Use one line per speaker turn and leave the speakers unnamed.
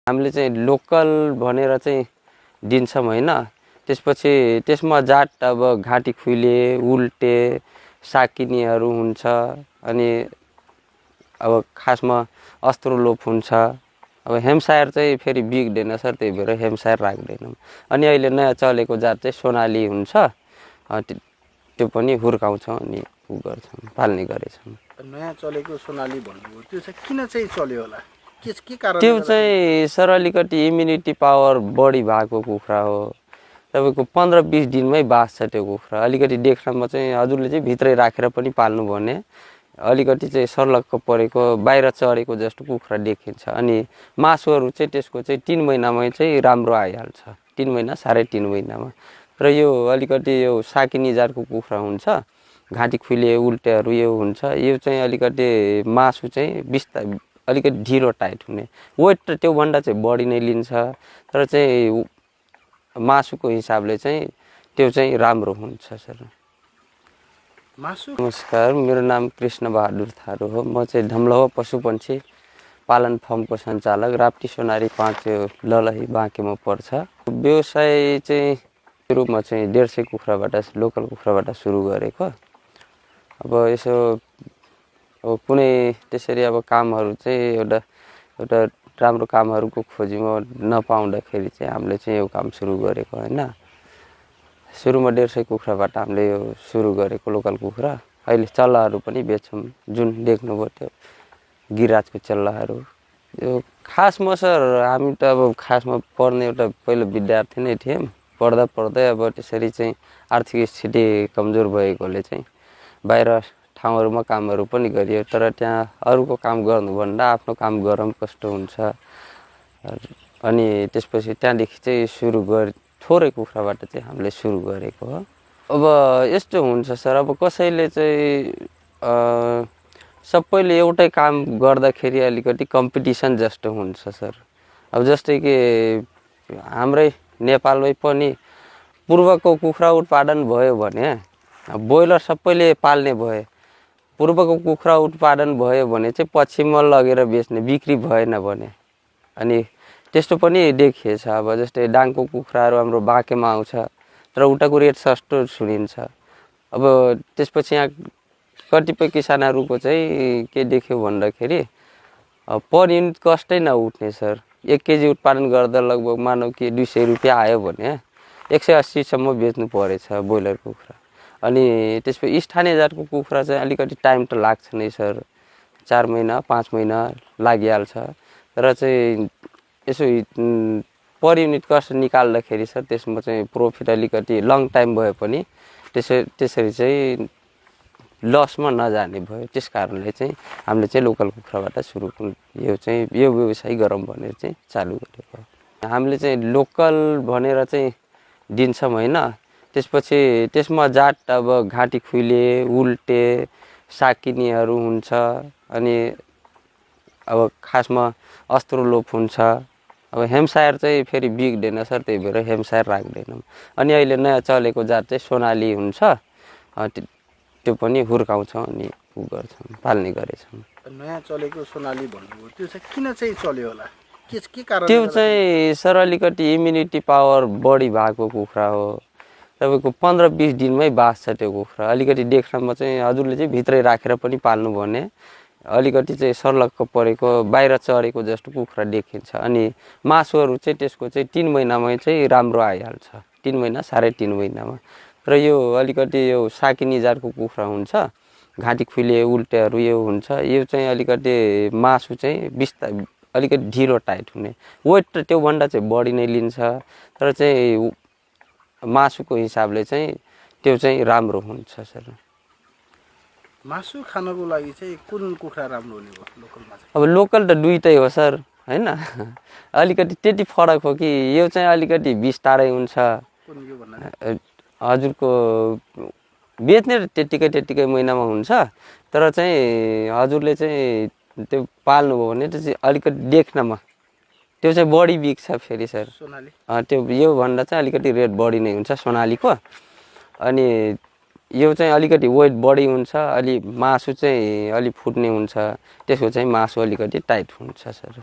हामीले चाहिँ लोकल भनेर चाहिँ दिन्छौँ हैन। त्यसपछि त्यसमा जात अब घाँटी खुइले, उल्टे, साकिनीहरू हुन्छ। अनि अब खासमा अस्त्रो लोप हुन्छ। अब हेम्सायर चाहिँ फेरि बिग्दैन सर, त्यही भएर हेम्सायर राख्दैनौँ। अनि अहिले नयाँ चलेको जात चाहिँ सोनाली हुन्छ। त्यो पनि हुर्काउँछौँ अनि उ गर्छौँ, पाल्ने गरेछौँ।
नयाँ चलेको सोनाली भन्नुभयो, त्यो चाहिँ किन चाहिँ चल्यो होला? के कारण?
त्यो चाहिँ सर अलिकति इम्युनिटी पावर बढी भएको कुखुरा हो। तपाईँको 15-20 दिनमै बाँच्छ त्यो कुखुरा। अलिकति देख्नमा चाहिँ हजुरले चाहिँ भित्रै राखेर पनि पाल्नु भने अलिकति चाहिँ सर्लक्क परेको, बाहिर चढेको जस्तो कुखुरा देखिन्छ। अनि मासुहरू चाहिँ त्यसको चाहिँ 3 महिनामै चाहिँ राम्रो आइहाल्छ। 3 महिना, 3.5 महिनामा। र यो अलिकति यो साकिनी जातको कुखुरा हुन्छ, घाँटी खुइले, उल्टेहरू यो हुन्छ। यो चाहिँ अलिकति मासु चाहिँ अलिकति ढिलो टाइट हुने, वेट त त्योभन्दा चाहिँ बढी नै लिन्छ। तर चाहिँ मासुको हिसाबले चाहिँ त्यो चाहिँ राम्रो हुन्छ सर। नमस्कार, मेरो नाम कृष्ण बहादुर थारू हो। म चाहिँ धमलवा पशुपन्छी पालन फर्मको सञ्चालक, राप्ती सोनारी 5 ललही बाँकेमा पर्छ। व्यवसाय चाहिँ सुरुमा चाहिँ 150 कुखुराबाट, लोकल कुखुराबाट सुरु गरेको। अब यसो अब कुनै त्यसरी अब कामहरू चाहिँ एउटा राम्रो कामहरूको खोजीमा नपाउँदाखेरि चाहिँ हामीले चाहिँ यो काम सुरु गरेको हैन। सुरुमा 150 कुखुराबाट हामीले यो सुरु गरेको लोकल कुखुरा। अहिले चल्लाहरू पनि बेच्छौँ, जुन देख्नुभयो त्यो गिराजको चल्लाहरू। यो खासमा सर हामी त अब खासमा पढ्ने एउटा पहिलो विद्यार्थी नै थियौँ। पढ्दै अब त्यसरी चाहिँ आर्थिक स्थिति कमजोर भएकोले चाहिँ बाहिर ठाउँहरूमा कामहरू पनि गरियो। तर त्यहाँ अरूको काम गर्नुभन्दा आफ्नो काम गरौँ कस्तो हुन्छ। अनि त्यसपछि त्यहाँदेखि चाहिँ सुरु गरे, थोरै कुखुराबाट चाहिँ हामीले सुरु गरेको हो। अब यस्तो हुन्छ सर, अब कसैले चाहिँ सबैले एउटै काम गर्दाखेरि अलिकति कम्पिटिसन जस्तो हुन्छ सर। अब जस्तै कि हाम्रै नेपालमै पनि पूर्वको कुखुरा उत्पादन भयो भने ब्रोइलर सबैले पाल्ने भए, पूर्वको कुखुरा उत्पादन भयो भने चाहिँ पश्चिममा लगेर बेच्ने, बिक्री भएन भने। अनि त्यस्तो पनि देखिएछ। अब जस्तै डाङको कुखुराहरू हाम्रो बाँकेमा आउँछ, तर उताको रेट सस्तो सुनिन्छ। अब त्यसपछि यहाँ कतिपय किसानहरूको चाहिँ के देख्यो भन्दाखेरि पर युनिट कस्टै नउठ्ने सर। 1 केजी उत्पादन गर्दा लगभग मानौ कि 200 रुपियाँ आयो भने 180 सम्म बेच्नु परेछ ब्रोइलर कुखुरा। अनि त्यसपछि स्थानीय जातको कुखुरा चाहिँ अलिकति टाइम त लाग्छ नै सर, 4 महिना 5 महिना लागिहाल्छ। तर चाहिँ यसो पर युनिट कस्ट निकाल्दाखेरि सर त्यसमा चाहिँ प्रफिट अलिकति लङ टाइम भए पनि त्यसरी चाहिँ लसमा नजाने भयो। त्यस कारणले चाहिँ हामीले चाहिँ लोकल कुखुराबाट सुरु यो व्यवसाय गरौँ भनेर चाहिँ चालु गरेको। हामीले चाहिँ लोकल भनेर चाहिँ दिन्छौँ हैन। त्यसपछि त्यसमा जात अब घाँटी खुइले, उल्टे, साकिनीहरू हुन्छ। अनि अब खासमा अस्त्रो लोप हुन्छ। अब हेम्सायर चाहिँ फेरि बिग्दैन सर, त्यही भएर हेम्सायर राख्दैनौँ। अनि अहिले नयाँ चलेको जात चाहिँ सोनाली हुन्छ। त्यो पनि हुर्काउँछौँ अनि उ गर्छौँ, पाल्ने गरेछौँ।
नयाँ चलेको सोनाली भन्नुभयो, त्यो चाहिँ किन चाहिँ चल्यो होला? के कारण?
त्यो चाहिँ सर अलिकति इम्युनिटी पावर बढी भएको कुखुरा हो। तपाईँको 15-20 दिनमै बाँच्छ त्यो कुखुरा। अलिकति देख्नमा चाहिँ हजुरले चाहिँ भित्रै राखेर पनि पाल्नु भने अलिकति चाहिँ सर्लक्क परेको, बाहिर चढेको जस्तो कुखुरा देखिन्छ। अनि मासुहरू चाहिँ त्यसको चाहिँ 3 महिनामै चाहिँ राम्रो आइहाल्छ। 3 महिना, 3.5 महिनामा। र यो अलिकति यो साकिनी जातको कुखुरा हुन्छ, घाँटी खुइले, उल्टेहरू यो हुन्छ। यो चाहिँ अलिकति मासु चाहिँ अलिकति ढिलो टाइट हुने, वेट त त्योभन्दा चाहिँ बढी नै लिन्छ। तर चाहिँ मासुको हिसाबले चाहिँ त्यो चाहिँ राम्रो हुन्छ सर।
मासु खानको लागि चाहिँ कुन कुखुरा राम्रो हुने भयो लोकलमा?
अब लोकल त दुईटै हो सर हैन। अलिकति त्यति फरक हो कि यो चाहिँ अलिकति बिस्तारै हुन्छ। हजुरको बेच्ने त्यतिकै महिनामा हुन्छ। तर चाहिँ हजुरले चाहिँ त्यो पाल्नुभयो भने त्यो चाहिँ अलिकति देख्नमा त्यो चाहिँ बढी बिक्छ फेरि सर। त्यो यो भन्दा चाहिँ अलिकति रेट बढी नै हुन्छ सोनालीको। अनि यो चाहिँ अलिकति वेट बढी हुन्छ, अलि मासु चाहिँ अलि फुट्ने हुन्छ। त्यसको चाहिँ मासु अलिकति टाइट हुन्छ सर।